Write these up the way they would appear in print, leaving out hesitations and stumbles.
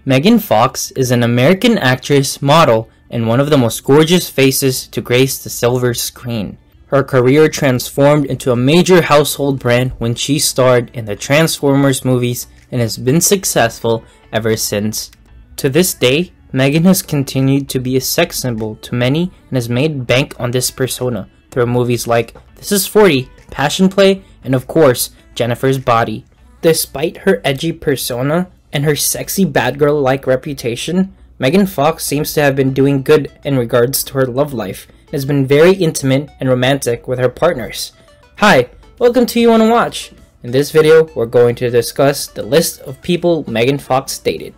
Megan Fox is an American actress, model, and one of the most gorgeous faces to grace the silver screen. Her career transformed into a major household brand when she starred in the Transformers movies and has been successful ever since. To this day, Megan has continued to be a sex symbol to many and has made bank on this persona through movies like This Is 40, Passion Play, and of course, Jennifer's Body. Despite her edgy persona and her sexy bad girl-like reputation, Megan Fox seems to have been doing good in regards to her love life and has been very intimate and romantic with her partners. Hi, welcome to YouWannaWatch. In this video, we're going to discuss the list of people Megan Fox dated.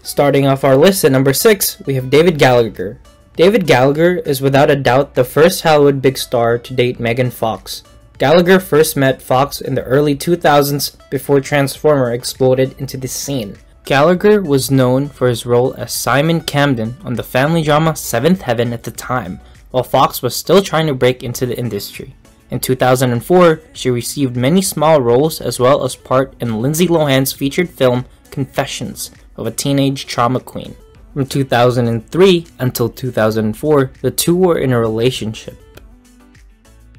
Starting off our list at number 6, we have David Gallagher. David Gallagher is without a doubt the first Hollywood big star to date Megan Fox. Gallagher first met Fox in the early 2000s before Transformer exploded into the scene. Gallagher was known for his role as Simon Camden on the family drama Seventh Heaven at the time, while Fox was still trying to break into the industry. In 2004, she received many small roles as well as part in Lindsay Lohan's featured film Confessions of a Teenage Trauma Queen. From 2003 until 2004, the two were in a relationship.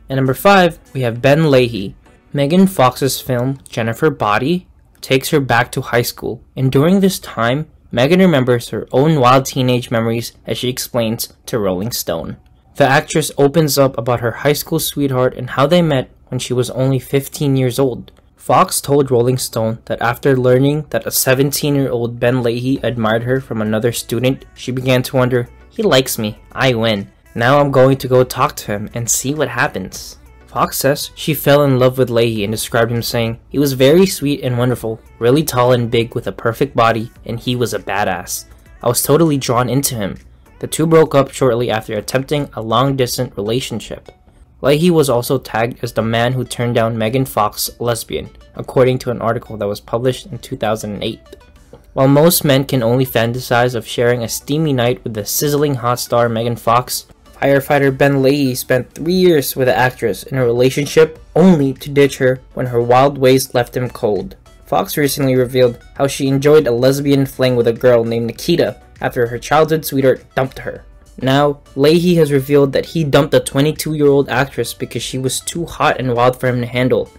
At number 5, we have BenLachlan. Megan Fox's film Jennifer's Body takes her back to high school, and during this time, Megan remembers her own wild teenage memories as she explains to Rolling Stone. The actress opens up about her high school sweetheart and how they met when she was only 15 years old. Fox told Rolling Stone that after learning that a 17-year-old BenLachlan admired her from another student, she began to wonder, "He likes me, I win. Now I'm going to go talk to him and see what happens." Fox says she fell in love with Leahy and described him saying, "He was very sweet and wonderful, really tall and big with a perfect body, and he was a badass. I was totally drawn into him." The two broke up shortly after attempting a long-distance relationship. Leahy was also tagged as the man who turned down Megan Fox, Lesbian, according to an article that was published in 2008. While most men can only fantasize of sharing a steamy night with the sizzling hot star Megan Fox, firefighter BenLachlan spent 3 years with the actress in a relationship only to ditch her when her wild ways left him cold. Fox recently revealed how she enjoyed a lesbian fling with a girl named Nikita after her childhood sweetheart dumped her. Now, Leahy has revealed that he dumped the 22-year-old actress because she was too hot and wild for him to handle.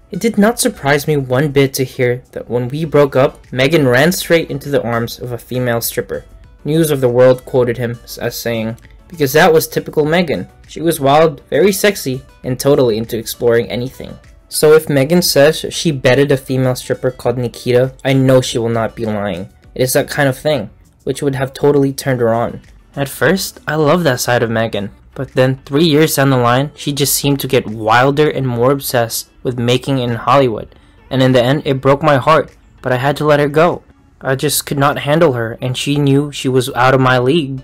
It did not surprise me one bit to hear that when we broke up, Megan ran straight into the arms of a female stripper. News of the World quoted him as saying, "Because that was typical Megan. She was wild, very sexy, and totally into exploring anything." So if Megan says she bedded a female stripper called Nikita, I know she will not be lying. It is that kind of thing, which would have totally turned her on. At first, I love that side of Megan, but then 3 years down the line, she just seemed to get wilder and more obsessed with making it in Hollywood, and in the end, it broke my heart, but I had to let her go. I just could not handle her, and she knew she was out of my league.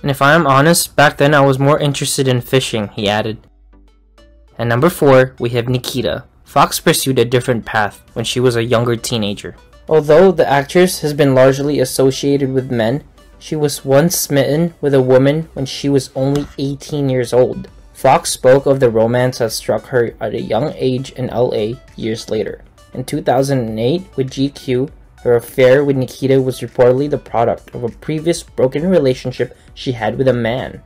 And if I am honest, back then I was more interested in fishing, he added. At number 4, we have Nikita. Fox pursued a different path when she was a younger teenager. Although the actress has been largely associated with men, she was once smitten with a woman when she was only 18 years old. Fox spoke of the romance that struck her at a young age in LA years later. In 2008, with GQ, her affair with Nikita was reportedly the product of a previous broken relationship she had with a man.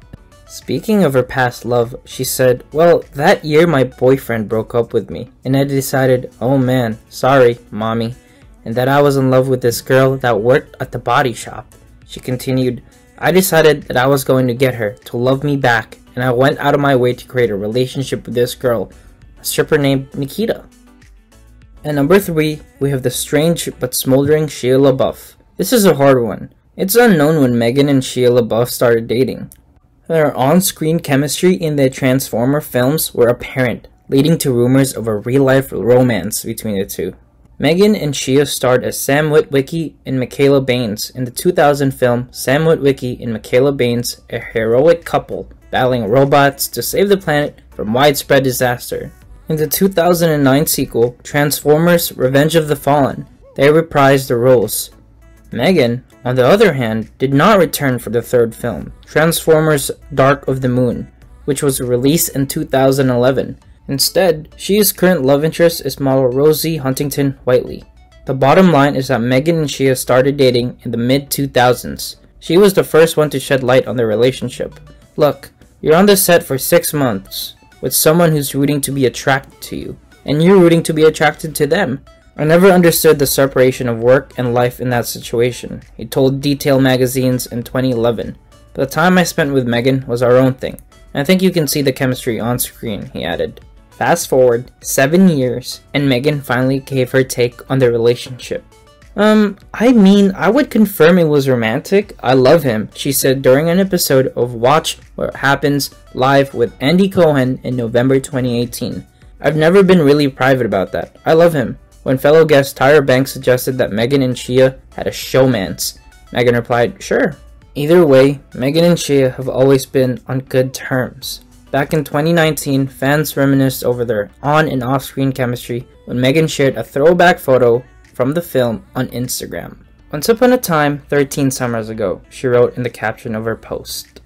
Speaking of her past love, she said, "Well, that year my boyfriend broke up with me, and I decided, oh man, sorry, mommy, and that I was in love with this girl that worked at the body shop." She continued, "I decided that I was going to get her to love me back, and I went out of my way to create a relationship with this girl, a stripper named Nikita." At number 3, we have the strange but smoldering Shia LaBeouf. This is a hard one. It's unknown when Megan and Shia LaBeouf started dating. Their on-screen chemistry in the Transformer films were apparent, leading to rumors of a real-life romance between the two. Megan and Shia starred as Sam Witwicky and Michaela Baines in the 2000 film Sam Witwicky and Michaela Baines, a heroic couple battling robots to save the planet from widespread disaster. In the 2009 sequel, Transformers: Revenge of the Fallen, they reprised the roles. Megan, on the other hand, did not return for the third film, Transformers: Dark of the Moon, which was released in 2011. Instead, Shia's current love interest is model Rosie Huntington Whiteley. The bottom line is that Megan and Shia started dating in the mid-2000s. She was the first one to shed light on their relationship. Look, you're on the set for 6 months with someone who's rooting to be attracted to you, and you're rooting to be attracted to them. I never understood the separation of work and life in that situation, he told Detail magazines in 2011. But the time I spent with Megan was our own thing, and I think you can see the chemistry on screen, he added. Fast forward 7 years, and Megan finally gave her take on their relationship. I would confirm it was romantic. I love him, she said during an episode of Watch What Happens Live with Andy Cohen in November 2018. I've never been really private about that. I love him. When fellow guest Tyra Banks suggested that Megan and Shia had a showmance, Megan replied, sure. Either way, Megan and Shia have always been on good terms. Back in 2019, fans reminisced over their on and off-screen chemistry when Megan shared a throwback photo from the film on Instagram. Once upon a time, 13 summers ago, she wrote in the caption of her post.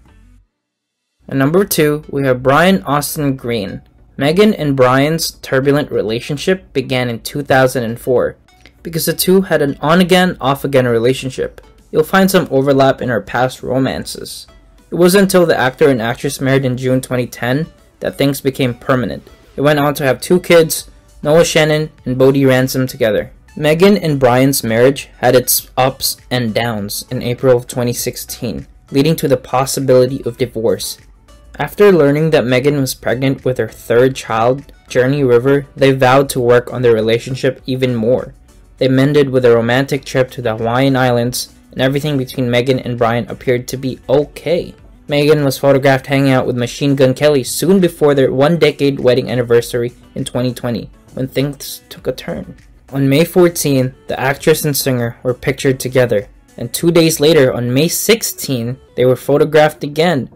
At number 2, we have Brian Austin Green. Megan and Brian's turbulent relationship began in 2004 because the two had an on-again, off-again relationship. You'll find some overlap in her past romances. It wasn't until the actor and actress married in June 2010 that things became permanent. They went on to have 2 kids, Noah Shannon and Bodhi Ransom together. Megan and Brian's marriage had its ups and downs in April of 2016, leading to the possibility of divorce. After learning that Megan was pregnant with her 3rd child, Journey River, they vowed to work on their relationship even more. They mended with a romantic trip to the Hawaiian Islands, and everything between Megan and Brian appeared to be okay. Megan was photographed hanging out with Machine Gun Kelly soon before their 1-decade wedding anniversary in 2020, when things took a turn. On May 14, the actress and singer were pictured together, and 2 days later, on May 16, they were photographed again.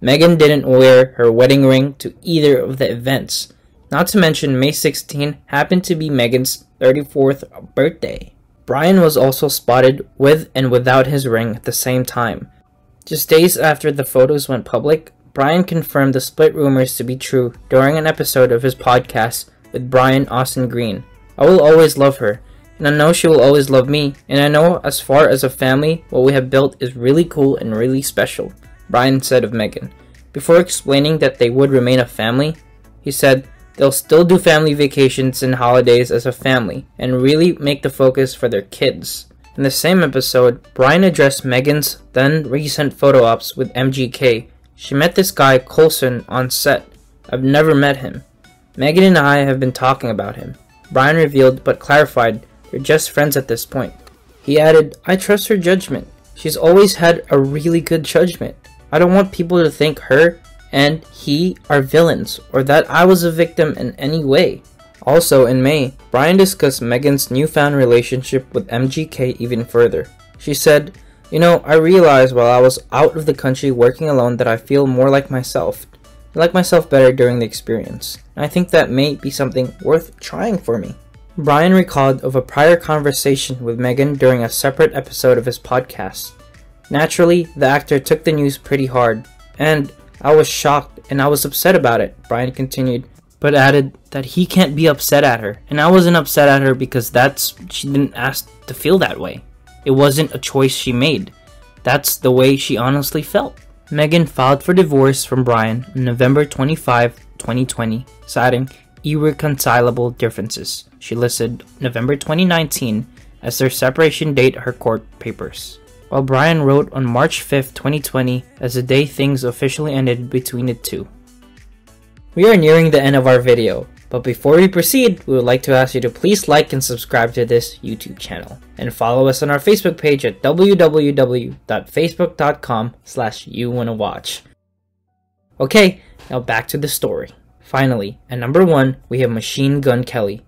Megan didn't wear her wedding ring to either of the events. Not to mention, May 16 happened to be Megan's 34th birthday. Brian was also spotted with and without his ring at the same time. Just days after the photos went public, Brian confirmed the split rumors to be true during an episode of his podcast with Brian Austin Green. I will always love her, and I know she will always love me, and I know as far as a family, what we have built is really cool and really special, Brian said of Megan. Before explaining that they would remain a family, he said, they'll still do family vacations and holidays as a family, and really make the focus for their kids. In the same episode, Brian addressed Megan's then recent photo ops with MGK. She met this guy Coulson on set. I've never met him. Megan and I have been talking about him. Brian revealed but clarified they're just friends at this point. He added, I trust her judgment. She's always had a really good judgment. I don't want people to think her and he are villains or that I was a victim in any way. Also in May, Brian discussed Megan's newfound relationship with MGK even further. She said, I realized while I was out of the country working alone that I feel more like myself. I like myself better during the experience. And I think that may be something worth trying for me. Brian recalled of a prior conversation with Megan during a separate episode of his podcast. Naturally, the actor took the news pretty hard, and I was shocked and I was upset about it, Brian continued, but added that he can't be upset at her, and I wasn't upset at her because she didn't ask to feel that way. It wasn't a choice she made. That's the way she honestly felt. Megan filed for divorce from Brian on November 25, 2020, citing irreconcilable differences. She listed November 2019 as their separation date her court papers, while Brian wrote on March 5, 2020 as the day things officially ended between the two. We are nearing the end of our video, but before we proceed, we would like to ask you to please like and subscribe to this YouTube channel, and follow us on our Facebook page at www.facebook.com/YouWannaWatch. Okay, now back to the story. Finally, at number 1, we have Machine Gun Kelly.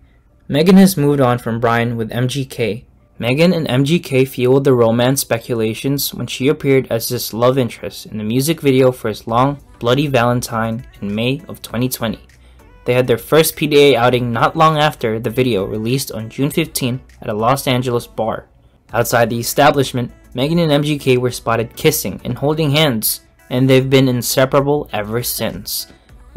Megan has moved on from Brian with MGK. Megan and MGK fueled the romance speculations when she appeared as his love interest in the music video for his Long Bloody Valentine in May of 2020. They had their first PDA outing not long after the video released on June 15 at a Los Angeles bar. Outside the establishment, Megan and MGK were spotted kissing and holding hands, and they've been inseparable ever since.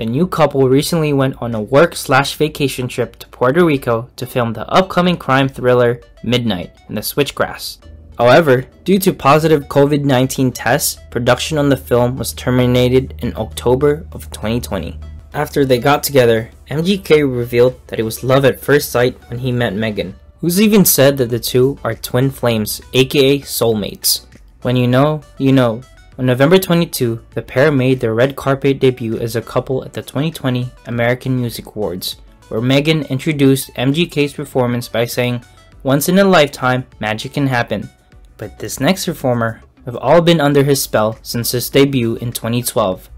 The new couple recently went on a work/vacation trip to Puerto Rico to film the upcoming crime thriller Midnight in the Switchgrass. However, due to positive COVID-19 tests, production on the film was terminated in October of 2020. After they got together, MGK revealed that it was love at first sight when he met Megan, who's even said that the two are twin flames, aka soulmates. When you know, you know. On November 22, the pair made their red carpet debut as a couple at the 2020 American Music Awards, where Megan introduced MGK's performance by saying, "Once in a lifetime, magic can happen." But this next performer have all been under his spell since his debut in 2012.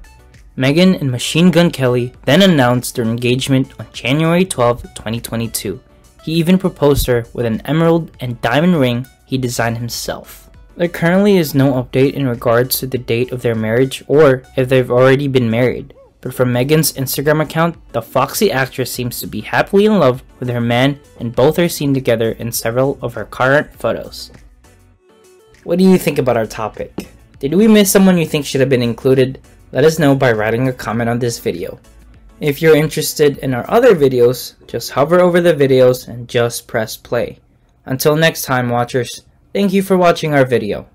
Megan and Machine Gun Kelly then announced their engagement on January 12, 2022. He even proposed her with an emerald and diamond ring he designed himself. There currently is no update in regards to the date of their marriage or if they've already been married, but from Megan's Instagram account, the foxy actress seems to be happily in love with her man and both are seen together in several of her current photos. What do you think about our topic? Did we miss someone you think should have been included? Let us know by writing a comment on this video. If you're interested in our other videos, just hover over the videos and just press play. Until next time, watchers. Thank you for watching our video.